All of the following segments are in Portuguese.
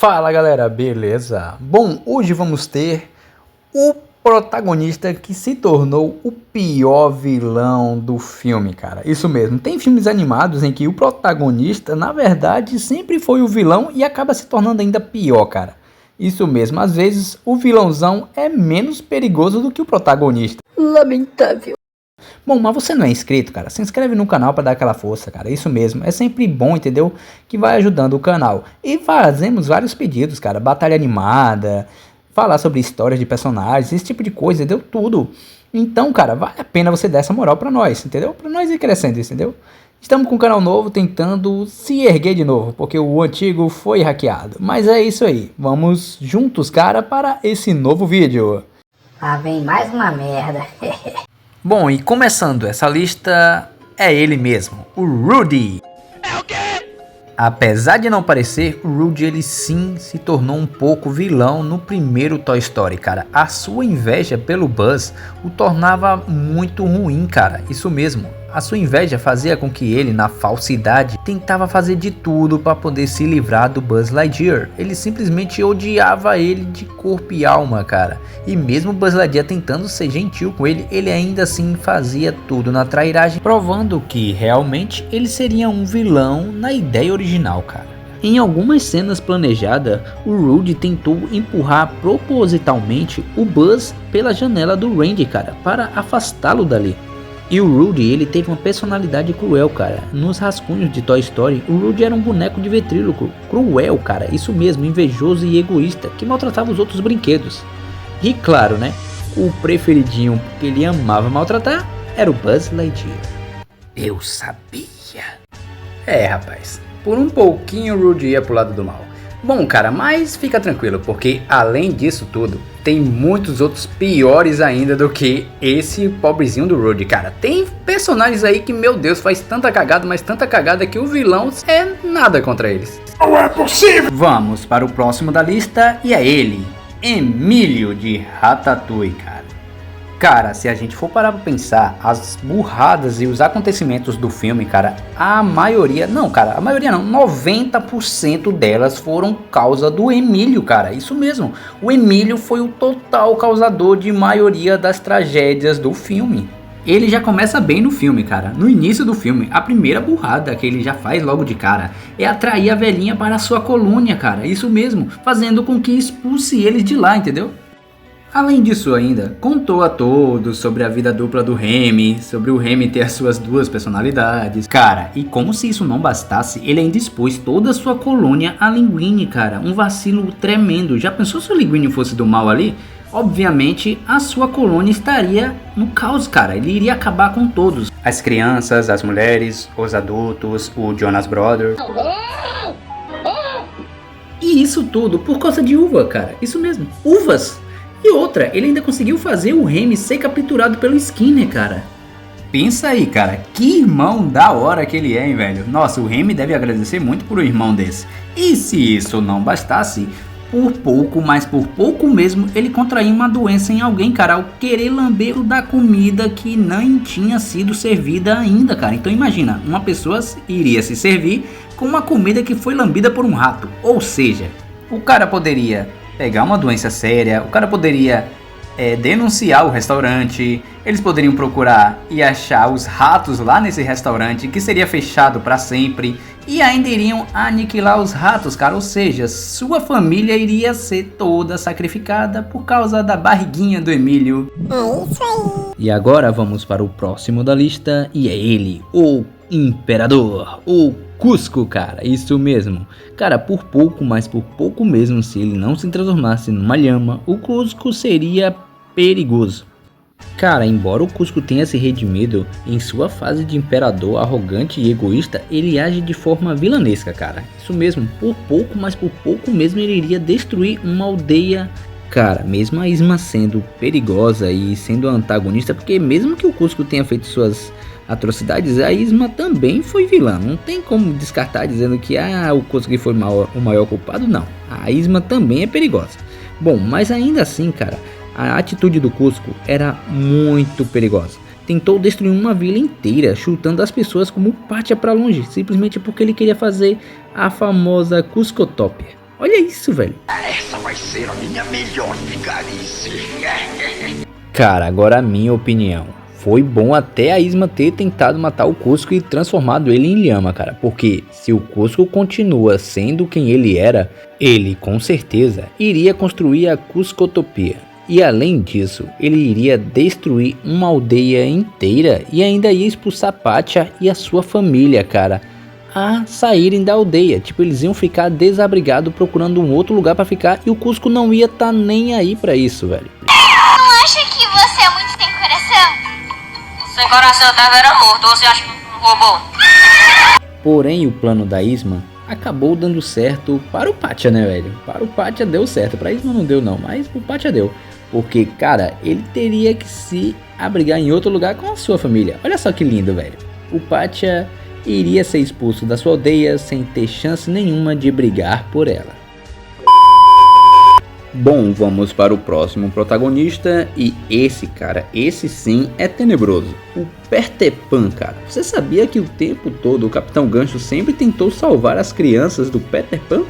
Fala galera, beleza? Bom, hoje vamos ter o protagonista que se tornou o pior vilão do filme, cara. Isso mesmo, tem filmes animados em que o protagonista, na verdade, sempre foi o vilão e acaba se tornando ainda pior, cara. Isso mesmo, às vezes o vilãozão é menos perigoso do que o protagonista. Lamentável. Bom, mas você não é inscrito, cara? Se inscreve no canal para dar aquela força, cara. Isso mesmo, é sempre bom, entendeu? Que vai ajudando o canal. E fazemos vários pedidos, cara. Batalha animada, falar sobre histórias de personagens, esse tipo de coisa, entendeu? Tudo. Então, cara, vale a pena você dar essa moral pra nós, entendeu? Pra nós ir crescendo, entendeu? Estamos com um canal novo tentando se erguer de novo, porque o antigo foi hackeado. Mas é isso aí, vamos juntos, cara, para esse novo vídeo. Lá vem mais uma merda. Bom, e começando essa lista, é ele mesmo, o Rudy. É o quê? Apesar de não parecer, o Rudy ele sim se tornou um pouco vilão no primeiro Toy Story, cara. A sua inveja pelo Buzz o tornava muito ruim, cara. Isso mesmo. A sua inveja fazia com que ele, na falsidade, tentava fazer de tudo para poder se livrar do Buzz Lightyear. Ele simplesmente odiava ele de corpo e alma, cara. E mesmo Buzz Lightyear tentando ser gentil com ele, ele ainda assim fazia tudo na trairagem, provando que realmente ele seria um vilão na ideia original, cara. Em algumas cenas planejadas, o Rudy tentou empurrar propositalmente o Buzz pela janela do Randy, cara, para afastá-lo dali. E o Rudy, ele teve uma personalidade cruel, cara. Nos rascunhos de Toy Story, o Rudy era um boneco de ventríloco, cruel, cara, isso mesmo, invejoso e egoísta, que maltratava os outros brinquedos. E claro, né, o preferidinho que ele amava maltratar era o Buzz Lightyear. Eu sabia. É, rapaz, por um pouquinho o Rudy ia pro lado do mal. Bom, cara, mas fica tranquilo, porque além disso tudo, tem muitos outros piores ainda do que esse pobrezinho do Rudy, cara. Tem personagens aí que, meu Deus, faz tanta cagada, mas tanta cagada que o vilão é nada contra eles. Não é possível! Vamos para o próximo da lista e é ele, Emílio de Ratatouille, cara. Cara, se a gente for parar pra pensar, as burradas e os acontecimentos do filme, cara, a maioria não, 90% delas foram causa do Emílio, cara, isso mesmo. O Emílio foi o total causador de maioria das tragédias do filme. Ele já começa bem no filme, cara. No início do filme, a primeira burrada que ele já faz logo de cara é atrair a velhinha para a sua colônia, cara, isso mesmo, fazendo com que expulse eles de lá, entendeu? Além disso ainda, contou a todos sobre a vida dupla do Remy, sobre o Remy ter as suas duas personalidades. Cara, e como se isso não bastasse, ele ainda expôs toda a sua colônia a Linguini, cara. Um vacilo tremendo. Já pensou se o Linguini fosse do mal ali? Obviamente, a sua colônia estaria no caos, cara. Ele iria acabar com todos. As crianças, as mulheres, os adultos, o Jonas Brothers. E isso tudo por causa de uva, cara. Isso mesmo, uvas. E outra, ele ainda conseguiu fazer o Remy ser capturado pelo Skinner, cara. Pensa aí, cara, que irmão da hora que ele é, hein, velho. Nossa, o Remy deve agradecer muito por um irmão desse. E se isso não bastasse, por pouco, mas por pouco mesmo, ele contraiu uma doença em alguém, cara, ao querer lamber o da comida que nem tinha sido servida ainda, cara. Então imagina, uma pessoa iria se servir com uma comida que foi lambida por um rato. Ou seja, o cara poderia pegar uma doença séria, o cara poderia denunciar o restaurante, eles poderiam procurar e achar os ratos lá nesse restaurante que seria fechado para sempre e ainda iriam aniquilar os ratos, cara, ou seja, sua família iria ser toda sacrificada por causa da barriguinha do Emílio. É isso aí. E agora vamos para o próximo da lista e é ele, o Imperador, o Cusco, cara, isso mesmo. Cara, por pouco, mas por pouco mesmo, se ele não se transformasse numa lhama, o Cusco seria perigoso. Cara, embora o Cusco tenha se redimido, em sua fase de imperador arrogante e egoísta, ele age de forma vilanesca, cara. Isso mesmo, por pouco, mas por pouco mesmo ele iria destruir uma aldeia. Cara, mesmo a Isma sendo perigosa e sendo antagonista, porque mesmo que o Cusco tenha feito suas atrocidades, a Isma também foi vilã. Não tem como descartar dizendo que o Cusco foi o maior culpado, não. A Isma também é perigosa. Bom, mas ainda assim, cara, a atitude do Cusco era muito perigosa. Tentou destruir uma vila inteira, chutando as pessoas como pátia pra longe, simplesmente porque ele queria fazer a famosa Cuscotópia. Olha isso, velho. Essa vai ser a minha melhor vigarice. Cara, agora a minha opinião. Foi bom até a Isma ter tentado matar o Cusco e transformado ele em lhama, cara. Porque se o Cusco continua sendo quem ele era, ele com certeza iria construir a Cuscotopia. E além disso, ele iria destruir uma aldeia inteira e ainda ia expulsar Pátia e a sua família, cara, a saírem da aldeia. Tipo, eles iam ficar desabrigados procurando um outro lugar pra ficar e o Cusco não ia tá nem aí pra isso, velho. Não acha que você é muito sem coração? Sem coração tava era morto, ou você acha que um robô? Porém, o plano da Isma acabou dando certo para o Pátia, né, velho? Para o Pátia deu certo, pra Isma não deu não, mas o Pátia deu. Porque, cara, ele teria que se abrigar em outro lugar com a sua família. Olha só que lindo, velho. O Pátia iria ser expulso da sua aldeia sem ter chance nenhuma de brigar por ela. Bom, vamos para o próximo protagonista e esse, cara, esse sim é tenebroso. O Peter Pan, cara. Você sabia que o tempo todo o Capitão Gancho sempre tentou salvar as crianças do Peter Pan?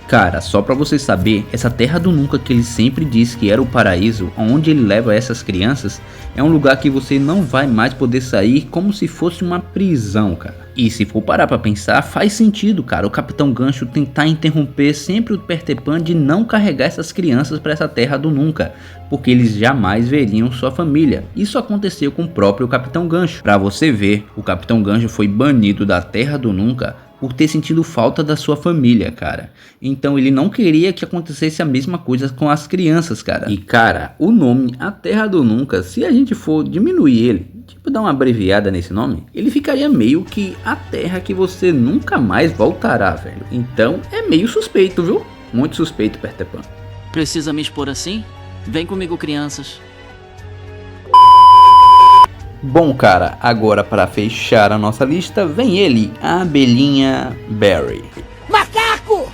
Cara, só pra você saber, essa terra do nunca que ele sempre diz que era o paraíso, onde ele leva essas crianças, é um lugar que você não vai mais poder sair, como se fosse uma prisão, cara. E se for parar pra pensar, faz sentido, cara, o Capitão Gancho tentar interromper sempre o Peter Pan de não carregar essas crianças pra essa terra do nunca, porque eles jamais veriam sua família. Isso aconteceu com o próprio Capitão Gancho. Pra você ver, o Capitão Gancho foi banido da terra do nunca por ter sentido falta da sua família, cara. Então ele não queria que acontecesse a mesma coisa com as crianças, cara. E cara, o nome A Terra do Nunca, se a gente for diminuir ele, tipo dar uma abreviada nesse nome, ele ficaria meio que a terra que você nunca mais voltará, velho. Então é meio suspeito, viu? Muito suspeito, Peter Pan. Precisa me expor assim? Vem comigo, crianças. Bom, cara, agora para fechar a nossa lista, vem ele, a abelhinha Barry. Macaco!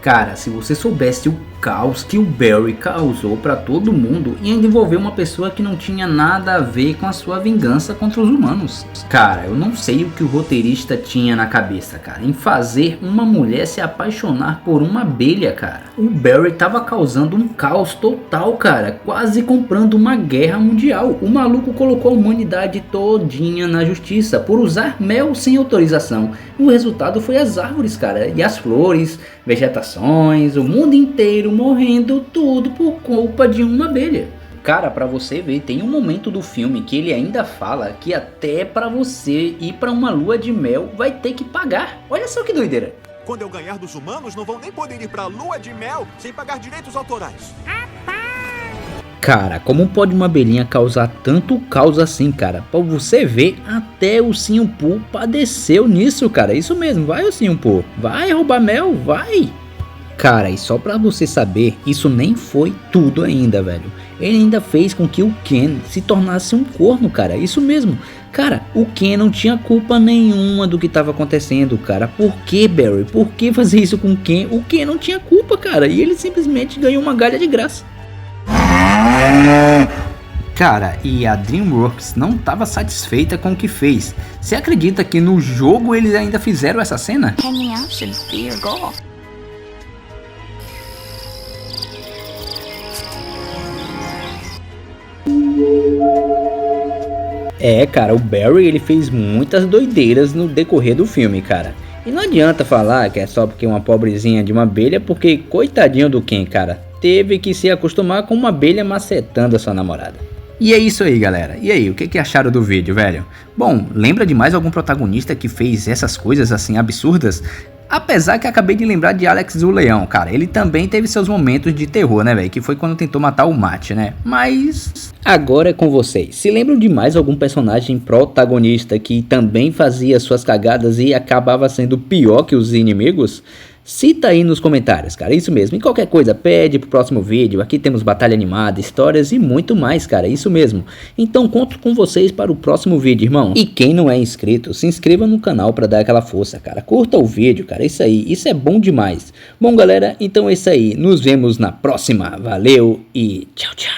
Cara, se você soubesse o caos que o Barry causou pra todo mundo e ainda envolveu uma pessoa que não tinha nada a ver com a sua vingança contra os humanos. Cara, eu não sei o que o roteirista tinha na cabeça, cara, em fazer uma mulher se apaixonar por uma abelha, cara. O Barry tava causando um caos total, cara, quase comprando uma guerra mundial. O maluco colocou a humanidade todinha na justiça por usar mel sem autorização. E o resultado foi as árvores, cara, e as flores, vegetações, o mundo inteiro morrendo, tudo por culpa de uma abelha. Cara, pra você ver, tem um momento do filme que ele ainda fala que até pra você ir pra uma lua de mel vai ter que pagar. Olha só que doideira. Quando eu ganhar dos humanos, não vão nem poder ir pra lua de mel sem pagar direitos autorais. Cara, como pode uma abelhinha causar tanto caos assim, cara? Pra você ver, até o Ursinho Pooh padeceu nisso, cara. Isso mesmo, vai Ursinho Pooh. Vai roubar mel, vai. Cara, e só pra você saber, isso nem foi tudo ainda, velho. Ele ainda fez com que o Ken se tornasse um corno, cara. Isso mesmo. Cara, o Ken não tinha culpa nenhuma do que estava acontecendo, cara. Por que, Barry? Por que fazer isso com o Ken? O Ken não tinha culpa, cara. E ele simplesmente ganhou uma galha de graça. Cara, e a DreamWorks não estava satisfeita com o que fez. Você acredita que no jogo eles ainda fizeram essa cena? Hanging out should be your goal. É, cara, o Barry ele fez muitas doideiras no decorrer do filme, cara. E não adianta falar que é só porque uma pobrezinha de uma abelha, porque coitadinho do Ken, cara, teve que se acostumar com uma abelha macetando a sua namorada. E é isso aí, galera. E aí, o que acharam do vídeo, velho? Bom, lembra de mais algum protagonista que fez essas coisas assim absurdas? Apesar que acabei de lembrar de Alex o Leão, cara, ele também teve seus momentos de terror, né, velho, que foi quando tentou matar o Matt, né, mas agora é com vocês. Se lembram de mais algum personagem protagonista que também fazia suas cagadas e acabava sendo pior que os inimigos? Cita aí nos comentários, cara, isso mesmo. E qualquer coisa, pede pro próximo vídeo. Aqui temos batalha animada, histórias e muito mais, cara, isso mesmo. Então conto com vocês para o próximo vídeo, irmão. E quem não é inscrito, se inscreva no canal para dar aquela força, cara. Curta o vídeo, cara, isso aí, isso é bom demais. Bom, galera, então é isso aí. Nos vemos na próxima. Valeu e tchau, tchau.